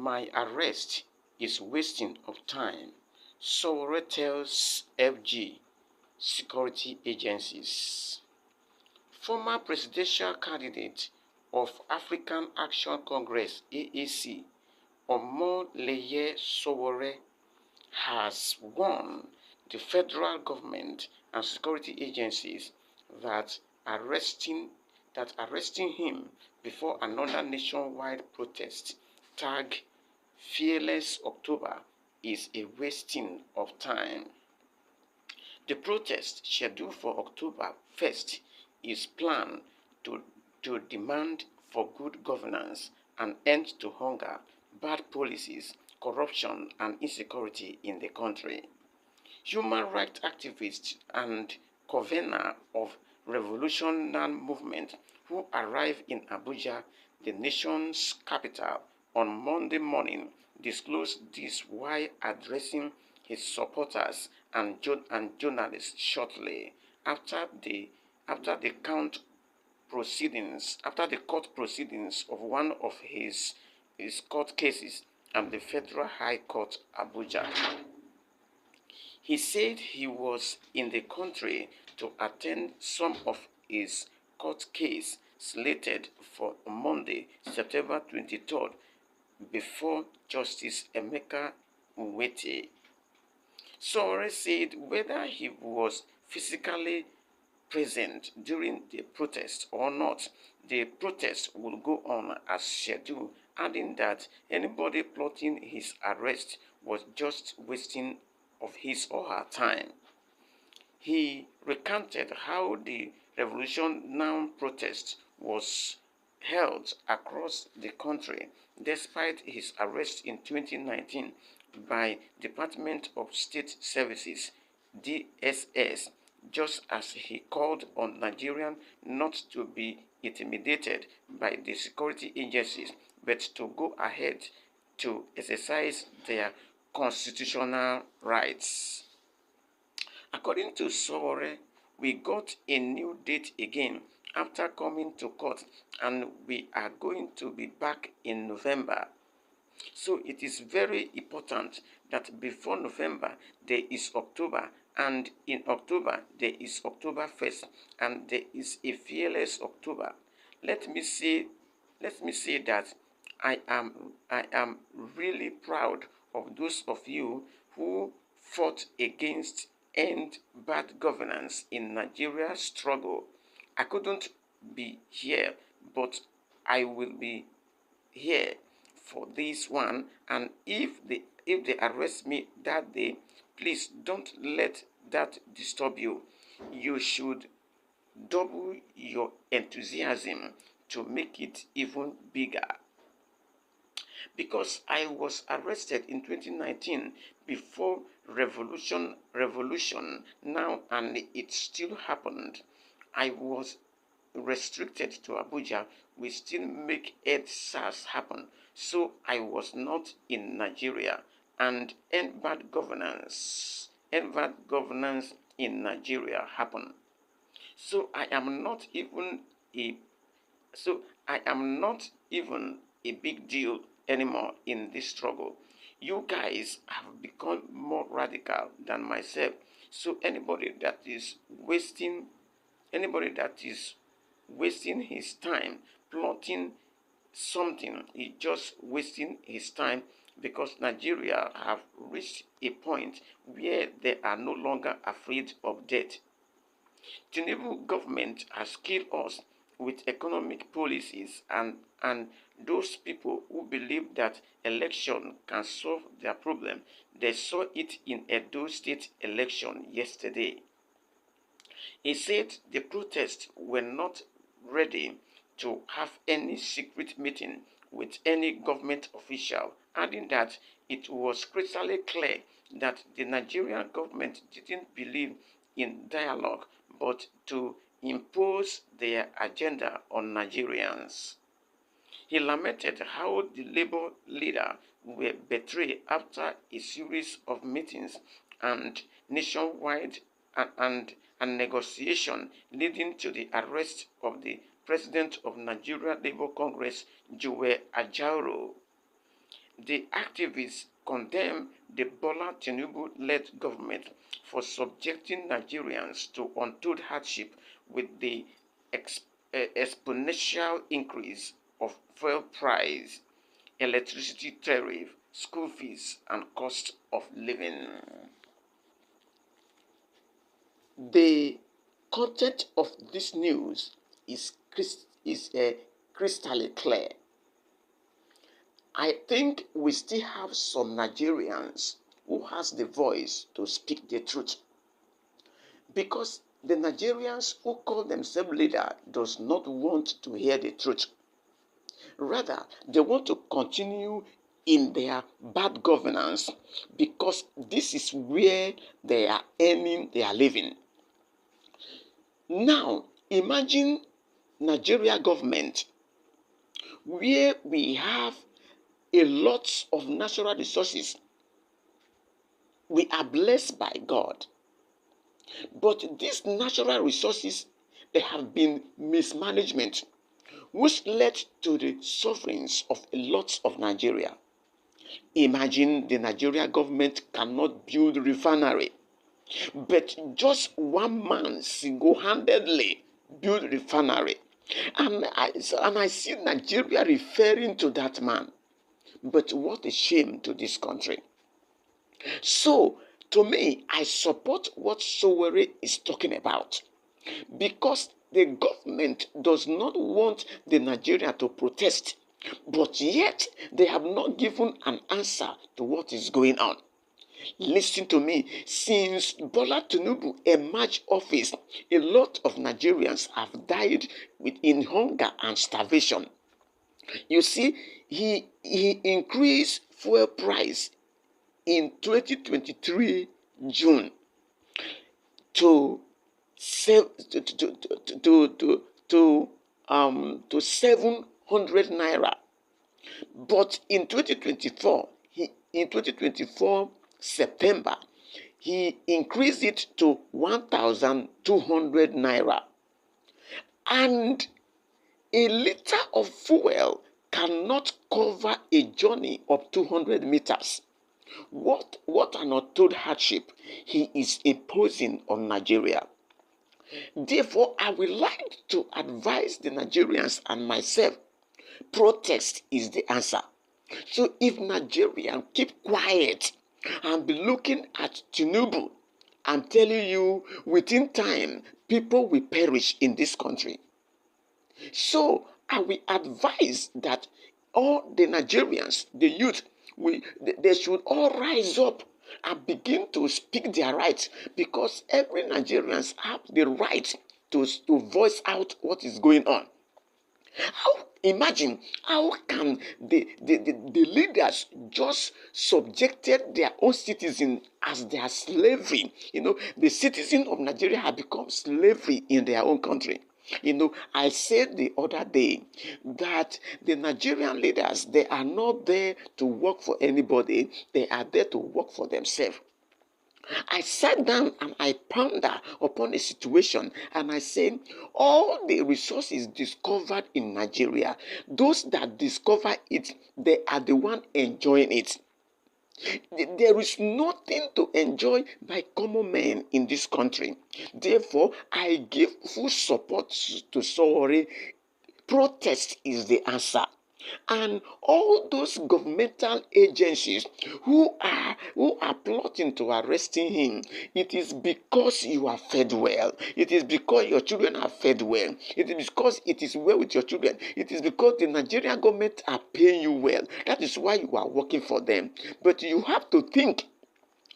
My arrest is wasting of time, Sowore tells FG security agencies. Former presidential candidate of African Action Congress (AAC), Omoyele Sowore, has warned the federal government and security agencies that arresting him before another nationwide protest tagged Fearless October is a wasting of time. The protest, scheduled for October 1st, is planned to demand for good governance, an end to hunger, bad policies, corruption, and insecurity in the country. Human rights activist and convener of Revolution Now movement, who arrived in Abuja, the nation's capital, on Monday morning, disclosed this while addressing his supporters and journalists shortly after the court proceedings of one of his court cases at the Federal High Court, Abuja. He said he was in the country to attend some of his court case slated for Monday, September 23rd, before Justice Emeka Nwite. Sowore said whether he was physically present during the protest or not, the protest will go on as scheduled, adding that anybody plotting his arrest was just wasting of his or her time. He recounted how the Revolution Now protest was held across the country despite his arrest in 2019 by Department of State Services (DSS), just as he called on Nigerians not to be intimidated by the security agencies but to go ahead to exercise their constitutional rights. According to Sowore, we got a new date again after coming to court, and we are going to be back in November. So it is very important that before November there is October, and in October there is October 1st, and there is a Fearless October. Let me say that I am really proud of those of you who fought against end bad governance in Nigeria's struggle. I couldn't be here, but I will be here for this one, and if they arrest me that day, please don't let that disturb you. You should double your enthusiasm to make it even bigger. Because I was arrested in 2019 before revolution now, and it still happened. I was restricted to Abuja. We still make EdSARS happen. So I was not in Nigeria, and end bad governance in Nigeria happened. So I am not even a big deal anymore in this struggle. You guys have become more radical than myself. So anybody that is wasting his time plotting something is just wasting his time, because Nigeria have reached a point where they are no longer afraid of death. Tinubu government has killed us with economic policies, and those people who believe that election can solve their problem, they saw it in Edo State election yesterday. He said the protests were not ready to have any secret meeting with any government official, adding that it was crystal clear that the Nigerian government didn't believe in dialogue but to impose their agenda on Nigerians. He lamented how the Labour leader were betrayed after a series of meetings and nationwide and negotiation leading to the arrest of the president of Nigeria Labour Congress, Joe Ajaero. The activists condemn the Bola Tinubu-led government for subjecting Nigerians to untold hardship with the exponential increase of fuel price, electricity tariff, school fees, and cost of living. The content of this news is crystal clear. I think we still have some Nigerians who has the voice to speak the truth, because the Nigerians who call themselves leader does not want to hear the truth. Rather, they want to continue in their bad governance, because this is where they are earning their living. Now, imagine Nigeria government where we have a lot of natural resources. We are blessed by God. But these natural resources, they have been mismanagement, which led to the sufferings of a lot of Nigeria. Imagine the Nigeria government cannot build refinery, but just one man single-handedly built refinery. And I see Nigeria referring to that man. But what a shame to this country. So, to me, I support what Sowore is talking about, because the government does not want the Nigeria to protest, but yet they have not given an answer to what is going on. Listen to me. Since Bola Tinubu emerged office, a lot of Nigerians have died in hunger and starvation. You see, he increased fuel price in 2023 June to 700 naira. But in 2024 September, he increased it to 1,200 naira. And a liter of fuel cannot cover a journey of 200 meters. What an untold hardship he is imposing on Nigeria. Therefore, I would like to advise the Nigerians and myself, protest is the answer. So if Nigerians keep quiet and be looking at Tinubu, I'm telling you, within time, people will perish in this country. So I will advise that all the Nigerians, the youth, they should all rise up and begin to speak their rights, because every Nigerians have the right to voice out what is going on. Imagine how can the leaders just subjected their own citizens as their slavery. The citizens of Nigeria have become slavery in their own country. I said the other day that the Nigerian leaders, they are not there to work for anybody. They are there to work for themselves. I sat down and I pondered upon a situation, and I said, all the resources discovered in Nigeria, those that discover it, they are the one enjoying it. There is nothing to enjoy by common men in this country. Therefore, I give full support to Sowore. Protest is the answer. And all those governmental agencies who are plotting to arresting him, it is because you are fed well. It is because your children are fed well. It is because it is well with your children. It is because the Nigerian government are paying you well. That is why you are working for them. But you have to think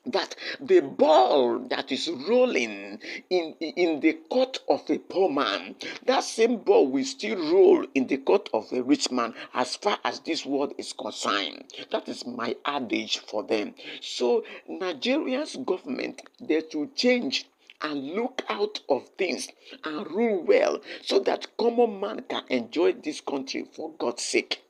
that the ball that is rolling in the court of a poor man, that same ball will still roll in the court of a rich man as far as this world is concerned. That is my adage for them. So Nigeria's government, they should change and look out of things and rule well, so that common man can enjoy this country for God's sake.